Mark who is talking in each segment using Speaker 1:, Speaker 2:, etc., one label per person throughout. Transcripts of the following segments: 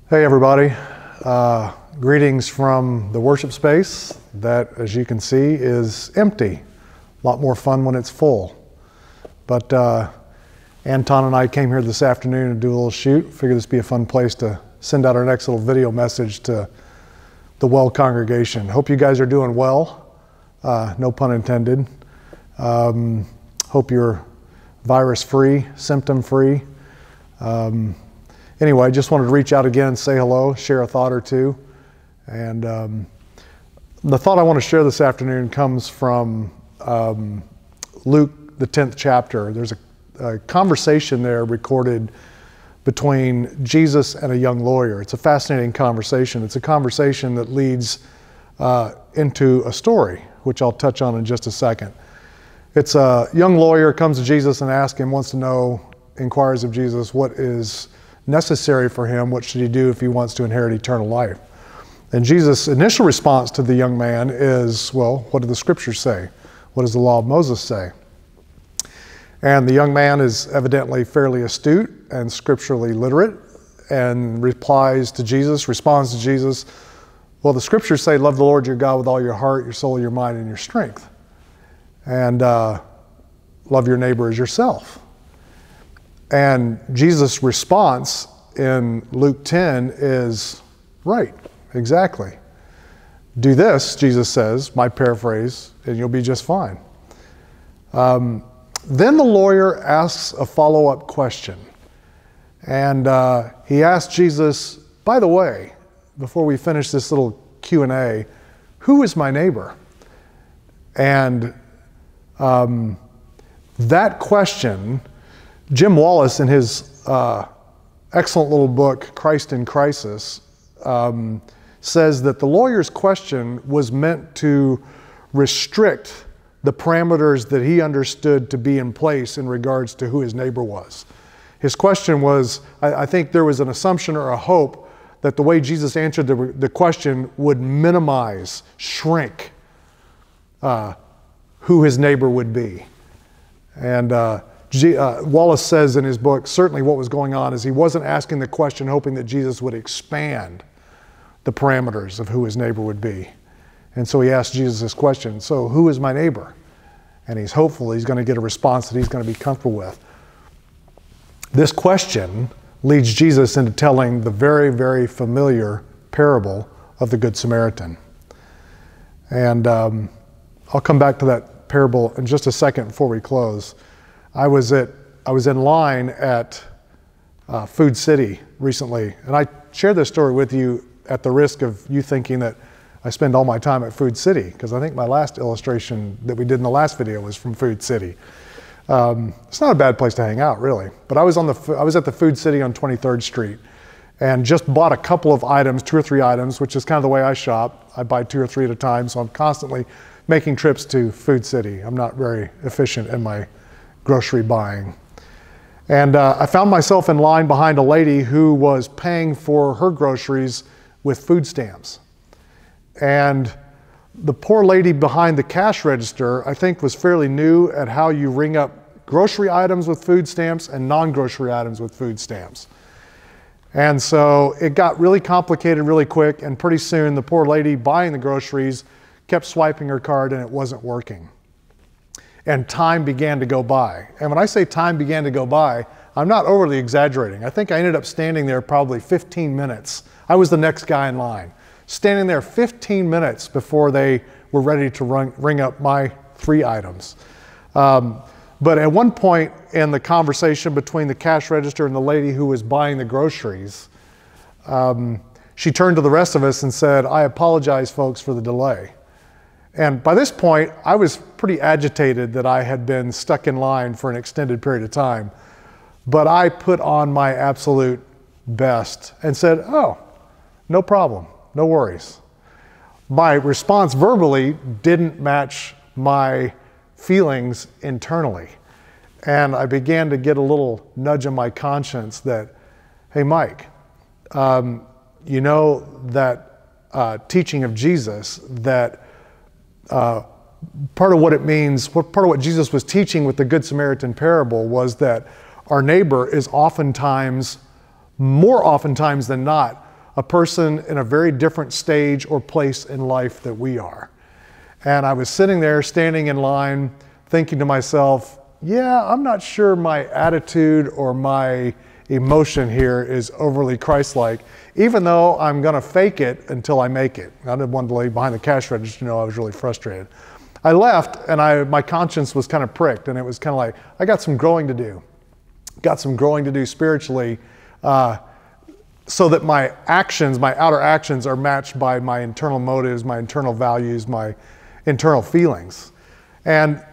Speaker 1: Hey everybody, greetings from the worship space that, as you can see, is empty. A lot more fun when it's full. But Anton and I came here this afternoon to do a little shoot. Figured this would be a fun place to send out our next little video message to the Well congregation. Hope you guys are doing well, no pun intended. Hope you're virus-free, symptom-free. Anyway, I just wanted to reach out again, say hello, share a thought or two. And the thought I want to share this afternoon comes from Luke, the 10th chapter. There's a conversation there recorded between Jesus and a young lawyer. It's a fascinating conversation. It's a conversation that leads into a story, which I'll touch on in just a second. It's a young lawyer comes to Jesus and asks him, wants to know, inquires of Jesus, what is necessary for him, what should he do if he wants to inherit eternal life? And Jesus' initial response to the young man is, well, what do the scriptures say? What does the law of Moses say? And the young man is evidently fairly astute and scripturally literate and responds to Jesus, well, the scriptures say, love the Lord your God with all your heart, your soul, your mind, and your strength. And love your neighbor as yourself. And Jesus' response in Luke 10 is, right, exactly. Do this, Jesus says, my paraphrase, and you'll be just fine. Then the lawyer asks a follow-up question. And he asks Jesus, by the way, before we finish this little Q&A, who is my neighbor? And that question, Jim Wallace, in his excellent little book, Christ in Crisis, says that the lawyer's question was meant to restrict the parameters that he understood to be in place in regards to who his neighbor was. His question was, I think there was an assumption or a hope that the way Jesus answered the question would minimize, shrink who his neighbor would be. And Wallace says in his book, certainly what was going on is he wasn't asking the question hoping that Jesus would expand the parameters of who his neighbor would be. And so he asked Jesus this question, so who is my neighbor? And he's hopeful he's going to get a response that he's going to be comfortable with. This question leads Jesus into telling the very, very familiar parable of the Good Samaritan. And I'll come back to that parable in just a second before we close. I was in line at Food City recently, and I shared this story with you at the risk of you thinking that I spend all my time at Food City, because I think my last illustration that we did in the last video was from Food City. It's not a bad place to hang out, really. But I was at the Food City on 23rd Street, and just bought a couple of items, 2 or 3 items, which is kind of the way I shop. I buy 2 or 3 at a time, so I'm constantly making trips to Food City. I'm not very efficient in my grocery buying. And I found myself in line behind a lady who was paying for her groceries with food stamps. And the poor lady behind the cash register, I think, was fairly new at how you ring up grocery items with food stamps and non-grocery items with food stamps. And so it got really complicated really quick, and pretty soon the poor lady buying the groceries kept swiping her card and it wasn't working. And time began to go by. And when I say time began to go by, I'm not overly exaggerating. I think I ended up standing there probably 15 minutes. I was the next guy in line, standing there 15 minutes before they were ready to ring up my 3 items. But at one point in the conversation between the cash register and the lady who was buying the groceries, she turned to the rest of us and said, I apologize, folks, for the delay. And by this point, I was pretty agitated that I had been stuck in line for an extended period of time. But I put on my absolute best and said, oh, no problem, no worries. My response verbally didn't match my feelings internally. And I began to get a little nudge in my conscience that, hey, Mike, you know that teaching of Jesus that part of what it means, part of what Jesus was teaching with the Good Samaritan parable was that our neighbor is oftentimes, more oftentimes than not, a person in a very different stage or place in life that we are. And I was sitting there, standing in line, thinking to myself, yeah, I'm not sure my attitude or my emotion here is overly Christ-like, even though I'm going to fake it until I make it. I didn't want the lady behind the cash register to know I was really frustrated. I left, and my conscience was kind of pricked, and it was kind of like, I got some growing to do. Got some growing to do spiritually, so that my actions, my outer actions, are matched by my internal motives, my internal values, my internal feelings. And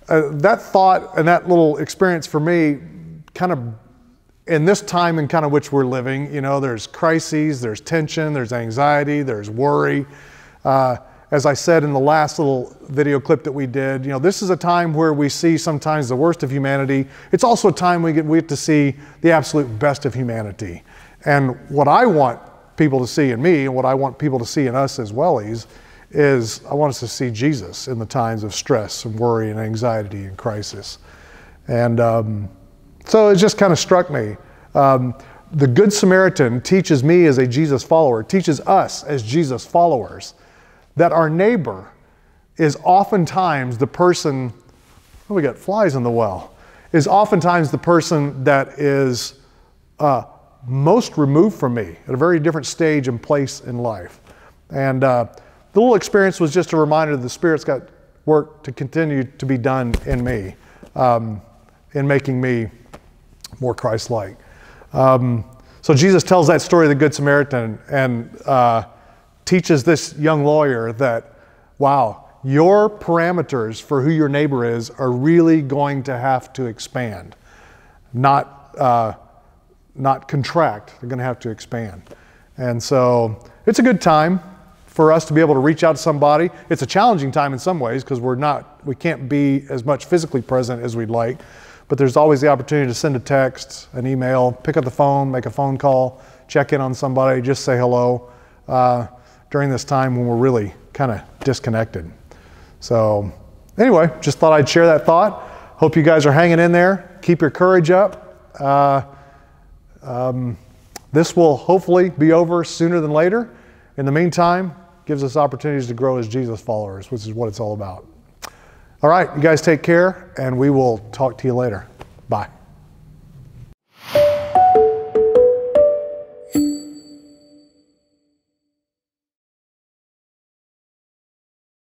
Speaker 1: that thought and that little experience for me, kind of in this time in kind of which we're living, you know, there's crises, there's tension, there's anxiety, there's worry. As I said in the last little video clip that we did, you know, this is a time where we see sometimes the worst of humanity. It's also a time we get to see the absolute best of humanity. And what I want people to see in me, and what I want people to see in us as wellies, is I want us to see Jesus in the times of stress and worry and anxiety and crisis. And so it just kind of struck me. The Good Samaritan teaches me as a Jesus follower, teaches us as Jesus followers, that our neighbor is oftentimes the person, oh, we got flies in the well, is oftentimes the person that is most removed from me at a very different stage and place in life. And the little experience was just a reminder that the Spirit's got work to continue to be done in me, in making me more Christ-like. So Jesus tells that story of the Good Samaritan and teaches this young lawyer that, wow, your parameters for who your neighbor is are really going to have to expand, not contract. They're going to have to expand. And so it's a good time for us to be able to reach out to somebody. It's a challenging time in some ways because we can't be as much physically present as we'd like, but there's always the opportunity to send a text, an email, pick up the phone, make a phone call, check in on somebody, just say hello during this time when we're really kind of disconnected. So anyway, just thought I'd share that thought. Hope you guys are hanging in there. Keep your courage up. This will hopefully be over sooner than later. In the meantime, gives us opportunities to grow as Jesus followers, which is what it's all about. All right, you guys take care, and we will talk to you later. Bye.